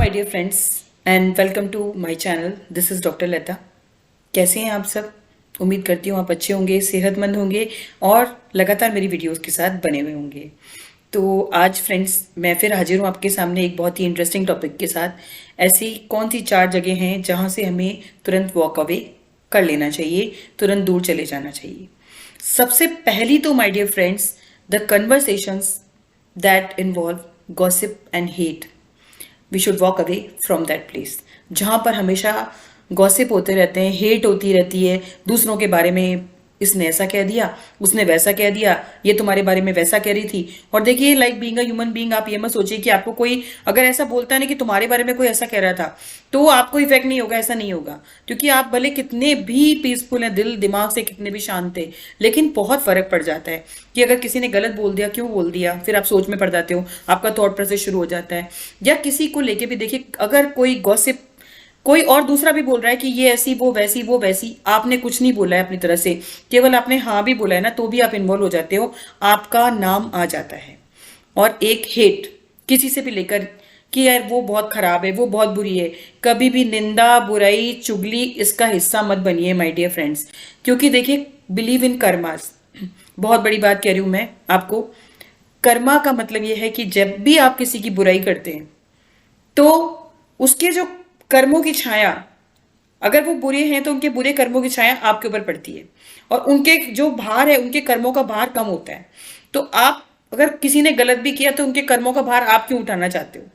My dear friends and welcome to my channel. This is doctor Lata. कैसे हैं आप सब? उम्मीद करती हूँ आप अच्छे होंगे, सेहतमंद होंगे और लगातार मेरी वीडियोस के साथ बने हुए होंगे। तो आज फ्रेंड्स मैं फिर हाजिर हूँ आपके सामने एक बहुत ही इंटरेस्टिंग टॉपिक के साथ। ऐसी कौन सी 4 जगह हैं जहाँ से हमें तुरंत वॉक अवे कर लेना चाहिए, तुरंत दूर चले जाना चाहिए। सबसे पहली तो my dear friends, the conversations that involve gossip and hate, we should walk away from that place. जहाँ पर हमेशा गॉसिप होते रहते हैं, हेट होती रहती है दूसरों के बारे में, इसने ऐसा कह दिया, उसने वैसा कह दिया, ये तुम्हारे बारे में वैसा कह रही थी। और देखिए, like being a human being, आप ये मत सोचिए कि आपको कोई अगर ऐसा बोलता है ना कि तुम्हारे बारे में कोई ऐसा कह रहा था तो आपको इफेक्ट नहीं होगा, ऐसा नहीं होगा। क्योंकि आप भले कितने भी पीसफुल हैं, दिल दिमाग से कितने भी शांत थे, लेकिन बहुत फर्क पड़ जाता है कि अगर किसी ने गलत बोल दिया, क्यों बोल दिया, फिर आप सोच में पड़ जाते हो, आपका थॉट प्रोसेस शुरू हो जाता है। या किसी को लेके भी देखिए, अगर कोई गॉसिप कोई और दूसरा भी बोल रहा है कि ये ऐसी वो वैसी वो वैसी, आपने कुछ नहीं बोला है अपनी तरह से, केवल आपने हाँ भी बोला है ना, तो भी आप इन्वॉल्व हो जाते हो, आपका नाम आ जाता है। और एक हेट किसी से भी लेकर कि यार वो बहुत खराब है, वो बहुत बुरी है, कभी भी निंदा बुराई चुगली इसका हिस्सा मत बनिए माय डियर फ्रेंड्स। क्योंकि देखिए, बिलीव इन कर्मास, बहुत बड़ी बात कह रही हूं मैं आपको। कर्मा का मतलब यह है कि जब भी आप किसी की बुराई करते हैं तो उसके जो कर्मों की छाया, अगर वो बुरे हैं तो उनके बुरे कर्मों की छाया आपके ऊपर पड़ती है और उनके जो भार है, उनके कर्मों का भार कम होता है। तो आप अगर किसी ने गलत भी किया तो उनके कर्मों का भार आप क्यों उठाना चाहते हो?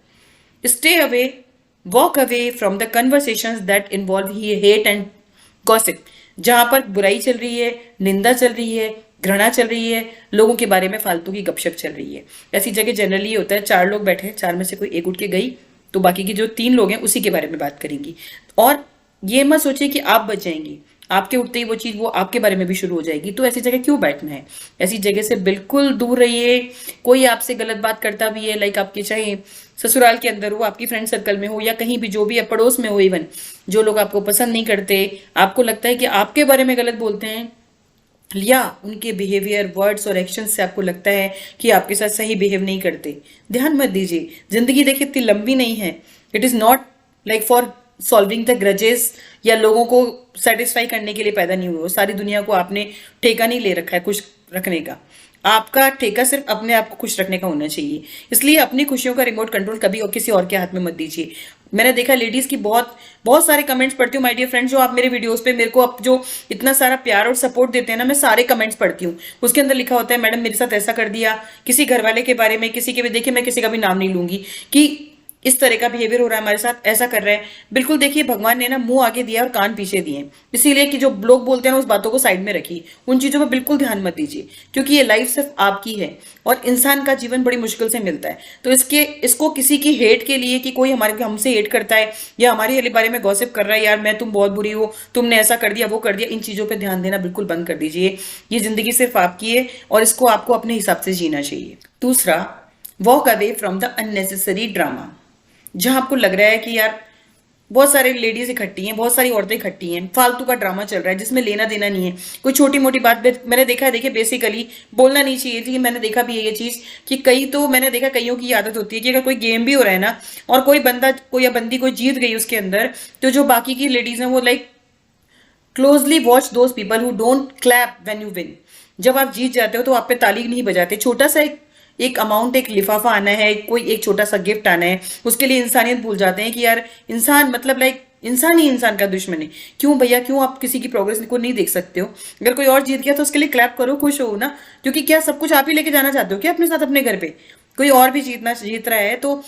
Stay away, walk away from the conversations that involve hate and gossip. जहां पर बुराई चल रही है, निंदा चल रही है, घृणा चल रही है, लोगों के बारे में फालतू की गपशप चल रही है। ऐसी जगह जनरली होता है 4 लोग बैठे हैं, 4 में से कोई एक उठ के गई तो बाकी की जो 3 लोग हैं उसी के बारे में बात करेंगी। और ये मत सोचिए कि आप बच जाएंगी, आपके उठते ही वो चीज़ वो आपके बारे में भी शुरू हो जाएगी। तो ऐसी जगह क्यों बैठना है? ऐसी जगह से बिल्कुल दूर रहिए। कोई आपसे गलत बात करता भी है, लाइक आपके चाहे ससुराल के अंदर हो, आपकी फ्रेंड सर्कल में हो, या कहीं भी जो भी पड़ोस में हो, इवन जो लोग आपको पसंद नहीं करते, आपको लगता है कि आपके बारे में गलत बोलते हैं, या उनके बिहेवियर, वर्ड्स और एक्शन से आपको लगता है कि आपके साथ सही बिहेव नहीं करते, ध्यान मत दीजिए। जिंदगी देखिए इतनी लंबी नहीं है। It is not like for solving the grudges या लोगों को सेटिस्फाई करने के लिए पैदा नहीं हुए हो। सारी दुनिया को आपने ठेका नहीं ले रखा है खुश रखने का। आपका ठेका सिर्फ अपने आप को खुश रखने का होना चाहिए। इसलिए अपनी खुशियों का रिमोट कंट्रोल कभी और किसी और के हाथ में मत दीजिए। मैंने देखा लेडीज की बहुत बहुत सारे कमेंट्स पढ़ती हूँ माय डियर फ्रेंड्स। जो आप मेरे वीडियोस पे मेरे को अब जो इतना सारा प्यार और सपोर्ट देते हैं ना, मैं सारे कमेंट्स पढ़ती हूँ। उसके अंदर लिखा होता है, मैडम मेरे साथ ऐसा कर दिया, किसी घर वाले के बारे में, किसी के भी, देखिए मैं किसी का भी नाम नहीं लूंगी, कि इस तरह का बिहेवियर हो रहा है हमारे साथ, ऐसा कर रहा है। बिल्कुल देखिए, भगवान ने ना मुंह आगे दिया और कान पीछे दिए, इसीलिए कि जो लोग बोलते हैं ना उस बातों को साइड में रखिए, उन चीजों पर बिल्कुल ध्यान मत दीजिए। क्योंकि ये लाइफ सिर्फ आपकी है और इंसान का जीवन बड़ी मुश्किल से मिलता है। तो इसको किसी की हेट के लिए, कि कोई हमारे हमसे हेट करता है या हमारे बारे में गॉसिप कर रहा है, यार मैं तुम बहुत बुरी हो, तुमने ऐसा कर दिया वो कर दिया, इन चीजों पर ध्यान देना बिल्कुल बंद कर दीजिए। ये जिंदगी सिर्फ आपकी है और इसको आपको अपने हिसाब से जीना चाहिए। दूसरा, walk away from the unnecessary drama. जहां आपको लग रहा है कि यार बहुत सारी लेडीज इकट्ठी हैं, बहुत सारी औरतें इकट्ठी हैं, फालतू का ड्रामा चल रहा है जिसमें लेना देना नहीं है। कोई छोटी मोटी बात मैंने देखा है, देखिए बेसिकली बोलना नहीं चाहिए थी, मैंने देखा भी है ये चीज कि कई तो मैंने देखा कईयों की आदत होती है कि अगर कोई गेम भी हो रहा है ना और कोई बंदा कोई या बंदी कोई जीत गई उसके अंदर, तो जो बाकी की लेडीज हैं वो like closely watch those people who don't clap when you win. जब आप जीत जाते हो तो आप पे ताली नहीं बजाते। छोटा सा एक अमाउंट, एक लिफाफा आना है, कोई एक छोटा सा गिफ्ट आना है, उसके लिए इंसानियत भूल जाते हैं कि यार इंसान मतलब लाइक इंसान ही इंसान का दुश्मन है। क्यों भैया, क्यों आप किसी की प्रोग्रेस को नहीं देख सकते हो? अगर कोई और जीत गया तो उसके लिए क्लैप करो, खुश हो ना। क्योंकि क्या सब कुछ आप ही लेके जाना चाहते हो क्या अपने साथ अपने घर पे? कोई और भी जीत रहा है तो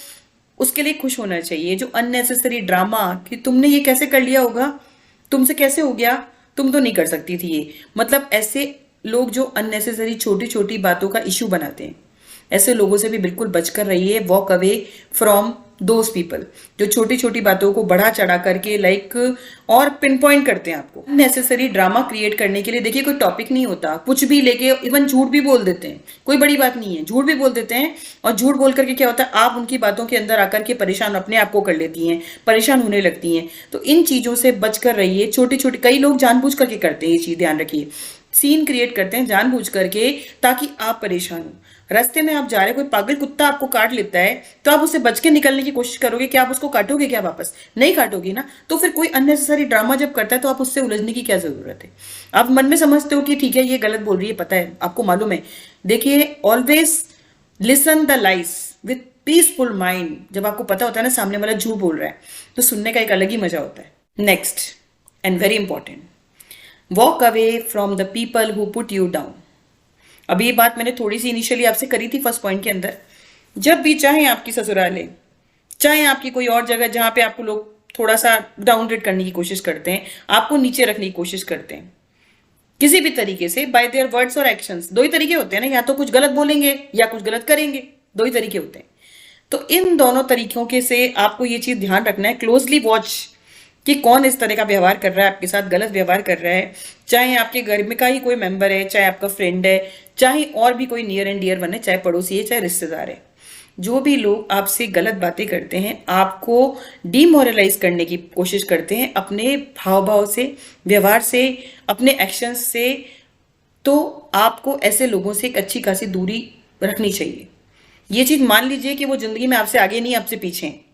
उसके लिए खुश होना चाहिए। जो अननेसेसरी ड्रामा कि तुमने ये कैसे कर लिया होगा, तुमसे कैसे हो गया, तुम तो नहीं कर सकती थी ये, मतलब ऐसे लोग जो अननेसेसरी छोटी छोटी बातों का इश्यू बनाते हैं, ऐसे लोगों से भी बिल्कुल बचकर रहिए। Walk away from those people जो छोटी छोटी बातों को बढ़ा चढ़ा करके लाइक और पिन पॉइंट करते हैं आपको नेसेसरी ड्रामा क्रिएट करने के लिए। देखिए, कोई टॉपिक नहीं होता, कुछ भी लेके इवन झूठ भी बोल देते हैं, कोई बड़ी बात नहीं है, झूठ भी बोल देते हैं। और झूठ बोल करके क्या होता है, आप उनकी बातों के अंदर आकर के परेशान अपने आप को कर लेती हैं, परेशान होने लगती हैं। तो इन चीजों से बचकर रहिए। छोटी छोटी, कई लोग जानबूझ करके करते हैं ये चीज, ध्यान रखिए, सीन क्रिएट करते हैं जानबूझ करके ताकि आप परेशान हो। रास्ते में आप जा रहे हैं, कोई पागल कुत्ता आपको काट लेता है तो आप उससे बच के निकलने की कोशिश करोगे, क्या आप उसको काटोगे? क्या वापस नहीं काटोगी ना। तो फिर कोई अननेसेसरी ड्रामा जब करता है तो आप उससे उलझने की क्या जरूरत है? आप मन में समझते हो कि ठीक है ये गलत बोल रही है, पता है, आपको मालूम है। देखिए, always listen the lies with peaceful mind. जब आपको पता होता है ना सामने वाला झूठ बोल रहा है, तो सुनने का एक अलग ही मजा होता है। Next and very important, walk away from the people who put you down. अभी ये बात मैंने थोड़ी सी इनिशियली आपसे करी थी फर्स्ट पॉइंट के अंदर। जब भी चाहे आपकी ससुराल है, चाहे आपकी कोई और जगह जहां पे आपको लोग थोड़ा सा डाउनग्रेड करने की कोशिश करते हैं, आपको नीचे रखने की कोशिश करते हैं किसी भी तरीके से, बाय देयर वर्ड्स और एक्शंस। दो ही तरीके होते हैं ना, या तो कुछ गलत बोलेंगे या कुछ गलत करेंगे, दो ही तरीके होते हैं। तो इन दोनों तरीकों के से आपको ये चीज ध्यान रखना है, क्लोजली वॉच कि कौन इस तरह का व्यवहार कर रहा है आपके साथ, गलत व्यवहार कर रहा है। चाहे आपके घर में का ही कोई मेंबर है, चाहे आपका फ्रेंड है, चाहे और भी कोई नियर एंड डियर वन है, चाहे पड़ोसी है, चाहे रिश्तेदार है, जो भी लोग आपसे गलत बातें करते हैं, आपको डिमोरलाइज करने की कोशिश करते हैं अपने हाव भाव से, व्यवहार से, अपने एक्शंस से, तो आपको ऐसे लोगों से एक अच्छी खासी दूरी रखनी चाहिए। ये चीज मान लीजिए कि वो जिंदगी में आपसे आगे नहीं, आपसे पीछे हैं।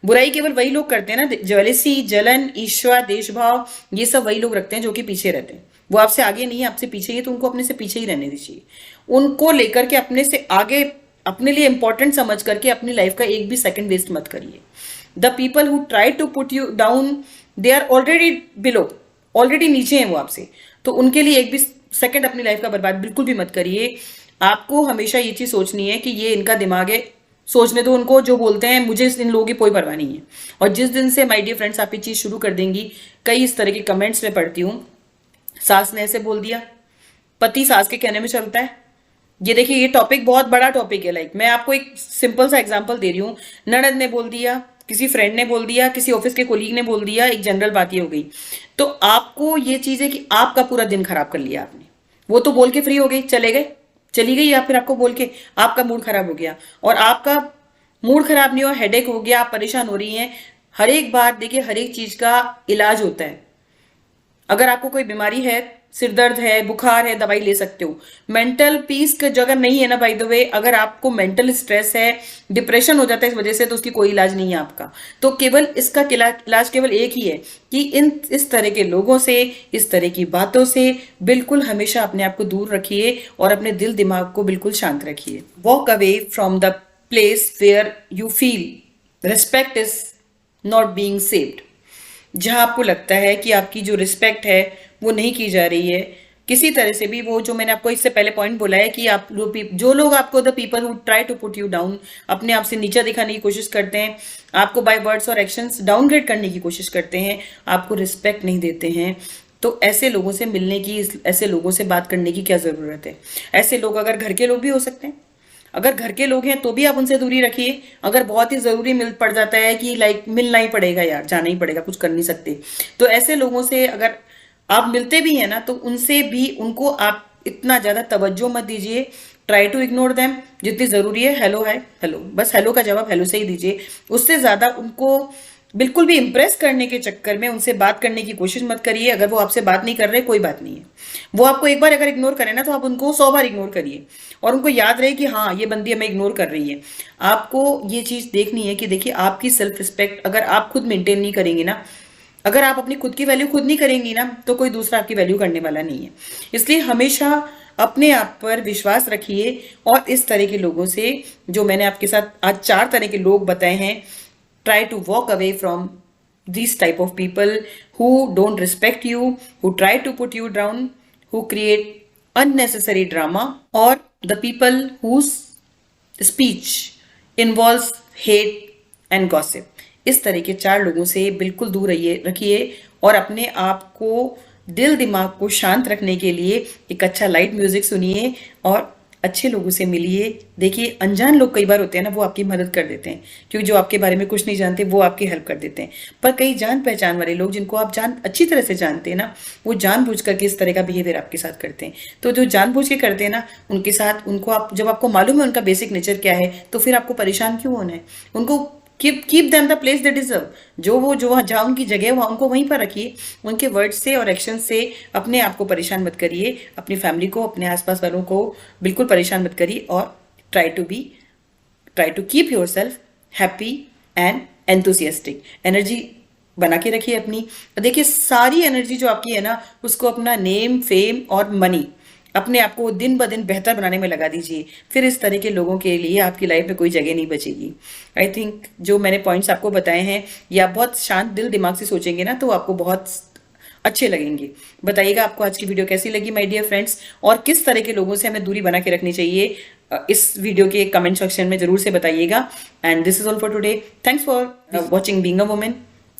बुराई केवल वही लोग करते हैं ना, जेलसी, जलन, ईर्ष्या, देशभाव, ये सब वही लोग रखते हैं जो कि पीछे रहते हैं। वो आपसे आगे नहीं है, आपसे पीछे ही है, तो उनको अपने से पीछे ही रहने दीजिए। उनको लेकर के अपने से आगे, अपने लिए इंपॉर्टेंट समझ करके अपनी लाइफ का एक भी सेकंड वेस्ट मत करिए। The people who try to put you down, they are already below, already नीचे हैं वो आपसे, तो उनके लिए एक भी सेकंड अपनी लाइफ का बर्बाद बिल्कुल भी मत करिए। आपको हमेशा ये चीज सोचनी है कि ये इनका दिमाग है, सोचने दो उनको, जो बोलते हैं मुझे इन लोगों की कोई परवाह नहीं है। और जिस दिन से माय डियर फ्रेंड्स आप ये चीज शुरू कर देंगी, कई इस तरह के कमेंट्स में पढ़ती हूँ, सास ने ऐसे बोल दिया, पति सास के कहने में चलता है। ये देखिए, ये टॉपिक बहुत बड़ा टॉपिक है। लाइक मैं आपको एक सिंपल सा एग्जांपल दे रही हूँ, ननद ने बोल दिया, किसी फ्रेंड ने बोल दिया, किसी ऑफिस के कोलीग ने बोल दिया, एक जनरल बात ये हो गई। तो आपको ये चीज है कि आपका पूरा दिन खराब कर लिया आपने। वो तो बोल के फ्री हो गई, चले गए, चली गई, या फिर आपको बोल के आपका मूड खराब हो गया। और आपका मूड खराब नहीं हुआ, हेडेक हो गया, आप परेशान हो रही हैं। हर एक बात देखिए, हर एक चीज का इलाज होता है। अगर आपको कोई बीमारी है, सिर दर्द है, बुखार है, दवाई ले सकते हो। मेंटल पीस की जगह नहीं है ना बाय द वे, अगर आपको मेंटल स्ट्रेस है, डिप्रेशन हो जाता है इस वजह से, तो उसकी कोई इलाज नहीं है आपका। तो केवल इसका इलाज केवल एक ही है कि इस तरह के लोगों से, इस तरह की बातों से बिल्कुल हमेशा अपने आप को दूर रखिए और अपने दिल दिमाग को बिल्कुल शांत रखिए। Walk away from the place where you feel respect is not being saved. जहां आपको लगता है कि आपकी जो रिस्पेक्ट है वो नहीं की जा रही है किसी तरह से भी, वो जो मैंने आपको इससे पहले पॉइंट बोला है कि आप जो लोग आपको, the people who try to put you down, अपने आप से नीचा दिखाने की कोशिश करते हैं, आपको बाय वर्ड्स और एक्शंस डाउनग्रेड करने की कोशिश करते हैं, आपको रिस्पेक्ट नहीं देते हैं, तो ऐसे लोगों से मिलने की, ऐसे लोगों से बात करने की क्या जरूरत है? ऐसे लोग अगर घर के लोग भी हो सकते हैं, अगर घर के लोग हैं तो भी आप उनसे दूरी रखिए। अगर बहुत ही जरूरी मिल पड़ जाता है कि लाइक मिलना ही पड़ेगा यार, जाना ही पड़ेगा, कुछ कर नहीं सकते, तो ऐसे लोगों से अगर आप मिलते भी हैं ना, तो उनसे भी, उनको आप इतना ज्यादा तवज्जो मत दीजिए। Try to ignore them. जितनी जरूरी है हेलो है हेलो, बस हेलो का जवाब हेलो से ही दीजिए। उससे ज्यादा उनको बिल्कुल भी इंप्रेस करने के चक्कर में उनसे बात करने की कोशिश मत करिए। अगर वो आपसे बात नहीं कर रहे, कोई बात नहीं है, वो आपको एक बार अगर इग्नोर करें ना, तो आप उनको 100 बार इग्नोर करिए और उनको याद रहे कि हाँ ये बंदी हमें इग्नोर कर रही है। आपको ये चीज देखनी है कि देखिए, आपकी सेल्फ रिस्पेक्ट अगर आप खुद मेंटेन नहीं करेंगी ना, अगर आप अपनी खुद की वैल्यू खुद नहीं करेंगी ना, तो कोई दूसरा आपकी वैल्यू करने वाला नहीं है। इसलिए हमेशा अपने आप पर विश्वास रखिए और इस तरह के लोगों से, जो मैंने आपके साथ आज 4 तरह के लोग बताए हैं, try to walk away from these type of people who don't respect you, who try to put you down, who create unnecessary drama, or the people whose speech involves hate and gossip। इस तरह के 4 लोगों से बिल्कुल दूर रखिए और अपने आप को, दिल दिमाग को शांत रखने के लिए एक अच्छा लाइट म्यूजिक सुनिए और अच्छे लोगों से मिलिए। देखिए, अनजान लोग कई बार होते हैं ना, वो आपकी मदद कर देते हैं, क्योंकि जो आपके बारे में कुछ नहीं जानते वो आपकी हेल्प कर देते हैं। पर कई जान पहचान वाले लोग, जिनको आप अच्छी तरह से जानते हैं ना, वो जानबूझ करके इस तरह का बिहेवियर आपके साथ करते हैं। तो जो जानबूझ के करते हैं ना, उनके साथ, उनको आप, जब आपको मालूम है उनका बेसिक नेचर क्या है, तो फिर आपको परेशान क्यों होना है? उनको keep them the place they deserve. जो जहाँ उनकी जगह है, वहाँ उनको वहीं पर रखिए। उनके वर्ड से और एक्शन से अपने आप को परेशान मत करिए, अपनी फैमिली को, अपने आसपास वालों को बिल्कुल परेशान मत करिए और try to keep yourself happy and enthusiastic. Energy बना के रखिए अपनी। देखिए सारी एनर्जी जो आपकी है ना, उसको अपना नेम, फेम और मनी, अपने आप को दिन ब दिन बेहतर बनाने में लगा दीजिए। फिर इस तरह के लोगों के लिए आपकी लाइफ में कोई जगह नहीं बचेगी। आई थिंक जो मैंने पॉइंट्स आपको बताए हैं, या बहुत शांत दिल दिमाग से सोचेंगे ना, तो आपको बहुत अच्छे लगेंगे। बताइएगा आपको आज की वीडियो कैसी लगी माय डियर फ्रेंड्स, और किस तरह के लोगों से हमें दूरी बना के रखनी चाहिए, इस वीडियो के कमेंट सेक्शन में जरूर से बताइएगा। And this is all for today. Thanks for watching being a woman.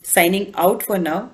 Signing out for now.